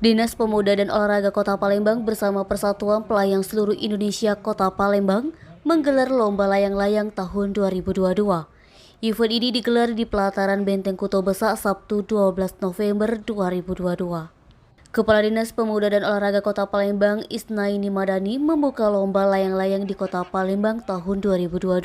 Dinas Pemuda dan Olahraga Kota Palembang bersama Persatuan Pelayang Seluruh Indonesia Kota Palembang menggelar Lomba Layang-Layang tahun 2022. Event ini digelar di pelataran Benteng Kuto Besak Sabtu 12 November 2022. Kepala Dinas Pemuda dan Olahraga Kota Palembang Isnaini Madani membuka Lomba Layang-Layang di Kota Palembang tahun 2022.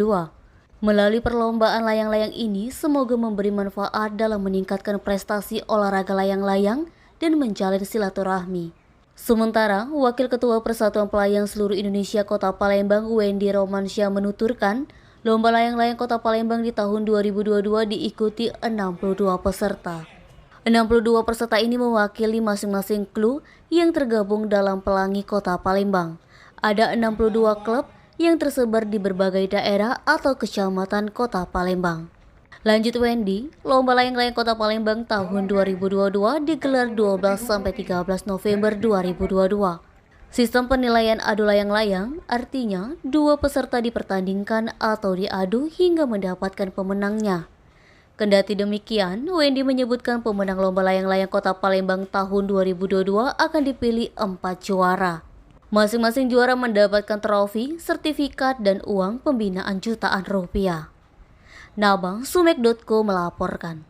Melalui perlombaan layang-layang ini, semoga memberi manfaat dalam meningkatkan prestasi olahraga layang-layang dan menjalin silaturahmi. Sementara, Wakil Ketua Persatuan Pelayang Seluruh Indonesia Kota Palembang Wendy Romansyah menuturkan, Lomba Layang-Layang Kota Palembang di tahun 2022 diikuti 62 peserta. 62 peserta ini mewakili masing-masing klub yang tergabung dalam Pelangi Kota Palembang. Ada 62 klub yang tersebar di berbagai daerah atau kecamatan Kota Palembang. Lanjut Wendy, Lomba Layang-Layang Kota Palembang tahun 2022 digelar 12-13 November 2022. Sistem penilaian adu layang-layang artinya dua peserta dipertandingkan atau diadu hingga mendapatkan pemenangnya. Kendati demikian, Wendy menyebutkan pemenang Lomba Layang-Layang Kota Palembang tahun 2022 akan dipilih 4 juara. Masing-masing juara mendapatkan trofi, sertifikat, dan uang pembinaan jutaan rupiah. Nabang Sumek.co melaporkan.